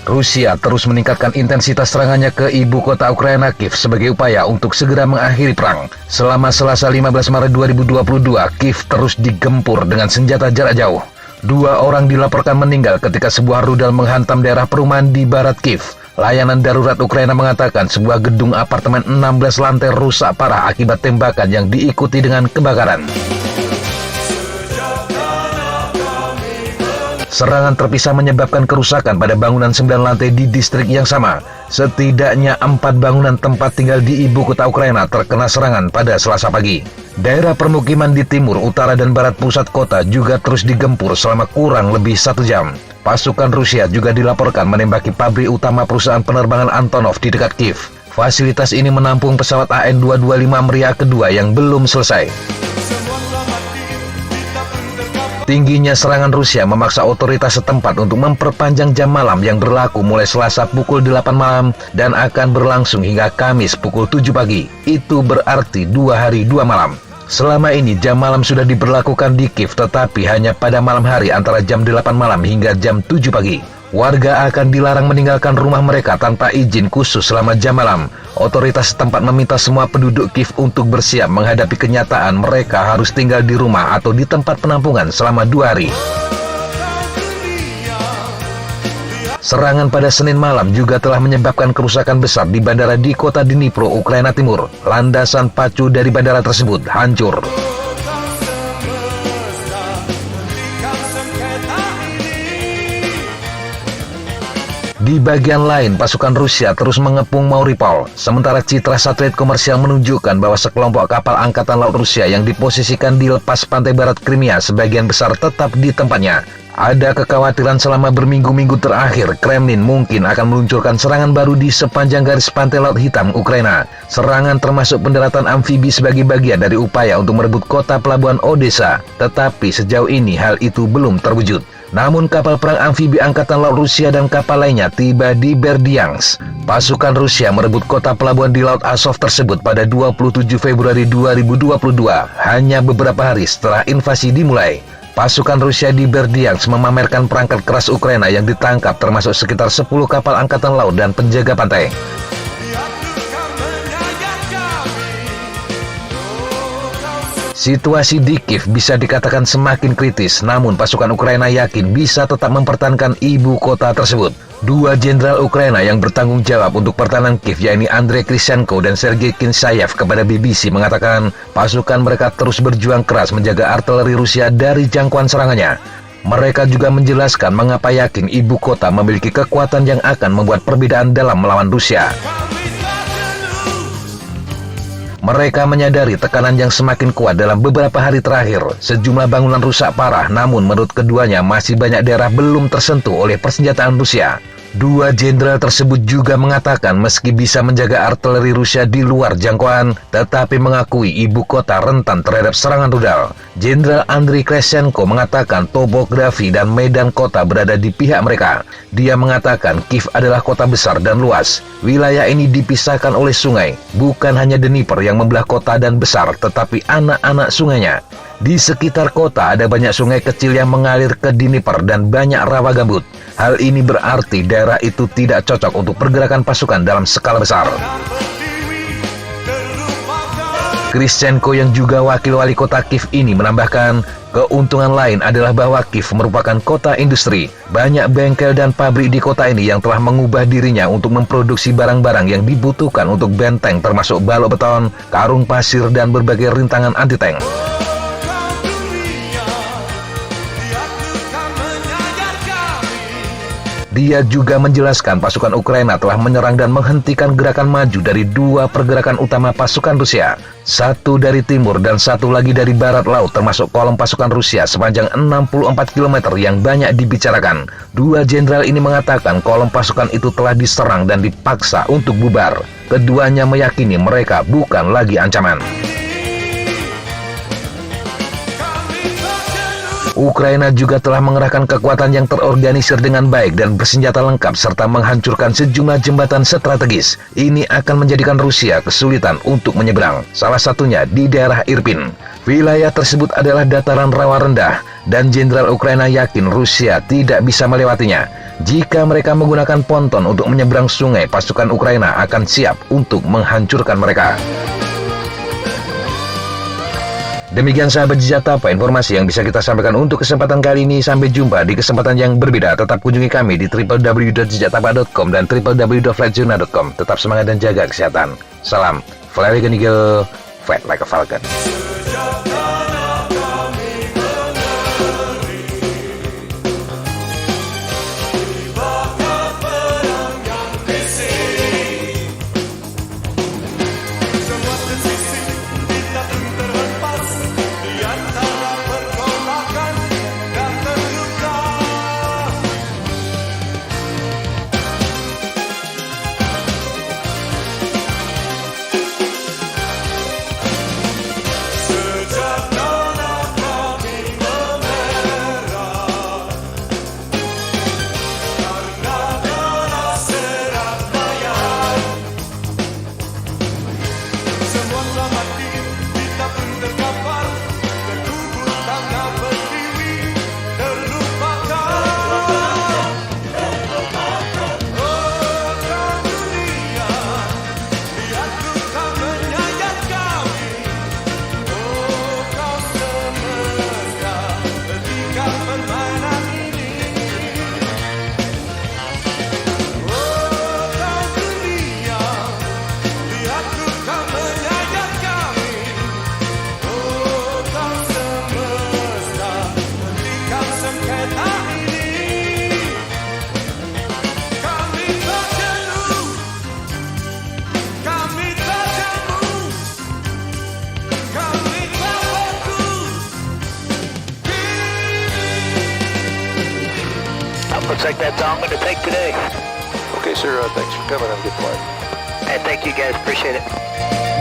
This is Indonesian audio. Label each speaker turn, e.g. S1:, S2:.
S1: Rusia terus meningkatkan intensitas serangannya ke ibu kota Ukraina Kiev sebagai upaya untuk segera mengakhiri perang. Selama Selasa 15 Maret 2022, Kiev terus digempur dengan senjata jarak jauh. 2 orang dilaporkan meninggal ketika sebuah rudal menghantam daerah perumahan di barat Kiev. Layanan darurat Ukraina mengatakan sebuah gedung apartemen 16 lantai rusak parah akibat tembakan yang diikuti dengan kebakaran. Serangan terpisah menyebabkan kerusakan pada bangunan 9 lantai di distrik yang sama. Setidaknya 4 bangunan tempat tinggal di ibu kota Ukraina terkena serangan pada Selasa pagi. Daerah permukiman di timur, utara, dan barat pusat kota juga terus digempur selama kurang lebih 1 jam. Pasukan Rusia juga dilaporkan menembaki pabrik utama perusahaan penerbangan Antonov di dekat Kiev. Fasilitas ini menampung pesawat AN-225 Mriya kedua yang belum selesai. Tingginya serangan Rusia memaksa otoritas setempat untuk memperpanjang jam malam yang berlaku mulai Selasa pukul 8 malam dan akan berlangsung hingga Kamis pukul 7 pagi. Itu berarti 2 hari 2 malam. Selama ini jam malam sudah diberlakukan di Kiev, tetapi hanya pada malam hari antara jam 8 malam hingga jam 7 pagi. Warga akan dilarang meninggalkan rumah mereka tanpa izin khusus selama jam malam. Otoritas setempat meminta semua penduduk Kiev untuk bersiap menghadapi kenyataan mereka harus tinggal di rumah atau di tempat penampungan selama 2 hari. Serangan pada Senin malam juga telah menyebabkan kerusakan besar di bandara di kota Dnipro, Ukraina Timur. Landasan pacu dari bandara tersebut hancur. Di bagian lain, pasukan Rusia terus mengepung Mariupol, sementara citra satelit komersial menunjukkan bahwa sekelompok kapal angkatan laut Rusia yang diposisikan di lepas pantai barat Crimea sebagian besar tetap di tempatnya. Ada kekhawatiran selama berminggu-minggu terakhir, Kremlin mungkin akan meluncurkan serangan baru di sepanjang garis pantai Laut Hitam Ukraina. Serangan termasuk pendaratan amfibi sebagai bagian dari upaya untuk merebut kota pelabuhan Odessa, tetapi sejauh ini hal itu belum terwujud. Namun kapal perang amfibi Angkatan Laut Rusia dan kapal lainnya tiba di Berdyansk. Pasukan Rusia merebut kota pelabuhan di Laut Azov tersebut pada 27 Februari 2022, hanya beberapa hari setelah invasi dimulai. Pasukan Rusia di Berdyansk memamerkan perangkat keras Ukraina yang ditangkap, termasuk sekitar 10 kapal angkatan laut dan penjaga pantai. Situasi di Kiev bisa dikatakan semakin kritis, namun pasukan Ukraina yakin bisa tetap mempertahankan ibu kota tersebut. 2 jenderal Ukraina yang bertanggung jawab untuk pertahanan Kiev, yaitu Andrei Krishenko dan Sergei Kinsayev, kepada BBC mengatakan pasukan mereka terus berjuang keras menjaga artileri Rusia dari jangkauan serangannya. Mereka juga menjelaskan mengapa yakin ibu kota memiliki kekuatan yang akan membuat perbedaan dalam melawan Rusia. Mereka menyadari tekanan yang semakin kuat dalam beberapa hari terakhir. Sejumlah bangunan rusak parah, namun menurut keduanya masih banyak daerah belum tersentuh oleh persenjataan Rusia. 2 jenderal tersebut juga mengatakan meski bisa menjaga artileri Rusia di luar jangkauan, tetapi mengakui ibu kota rentan terhadap serangan rudal. Jenderal Andriy Krishenko mengatakan topografi dan medan kota berada di pihak mereka. Dia mengatakan Kiev adalah kota besar dan luas. Wilayah ini dipisahkan oleh sungai, bukan hanya Dnipro yang membelah kota dan besar, tetapi anak-anak sungainya. Di sekitar kota ada banyak sungai kecil yang mengalir ke Dnipro dan banyak rawa gambut. Hal ini berarti daerah itu tidak cocok untuk pergerakan pasukan dalam skala besar. Krishenko yang juga wakil wali kota Kiev ini menambahkan, keuntungan lain adalah bahwa Kiev merupakan kota industri. Banyak bengkel dan pabrik di kota ini yang telah mengubah dirinya untuk memproduksi barang-barang yang dibutuhkan untuk benteng, termasuk balok beton, karung pasir, dan berbagai rintangan anti-tank. Dia juga menjelaskan pasukan Ukraina telah menyerang dan menghentikan gerakan maju dari 2 pergerakan utama pasukan Rusia. 1 dari timur dan 1 lagi dari barat laut, termasuk kolom pasukan Rusia sepanjang 64 km yang banyak dibicarakan. 2 jenderal ini mengatakan kolom pasukan itu telah diserang dan dipaksa untuk bubar. Keduanya meyakini mereka bukan lagi ancaman. Ukraina juga telah mengerahkan kekuatan yang terorganisir dengan baik dan bersenjata lengkap serta menghancurkan sejumlah jembatan strategis. Ini akan menjadikan Rusia kesulitan untuk menyeberang, salah satunya di daerah Irpin. Wilayah tersebut adalah dataran rawa rendah dan Jenderal Ukraina yakin Rusia tidak bisa melewatinya. Jika mereka menggunakan ponton untuk menyeberang sungai, pasukan Ukraina akan siap untuk menghancurkan mereka. Demikian sahabat Jejak informasi yang bisa kita sampaikan untuk kesempatan kali ini. Sampai jumpa di kesempatan yang berbeda. Tetap kunjungi kami di www.jejaktapa.com dan www.flightjournal.com. Tetap semangat dan jaga kesehatan. Salam, fly like an eagle, fight like a falcon.
S2: Looks like that's all I'm going to take today.
S3: Okay, sir. Thanks for coming. Have a good flight.
S2: And thank you guys. Appreciate it.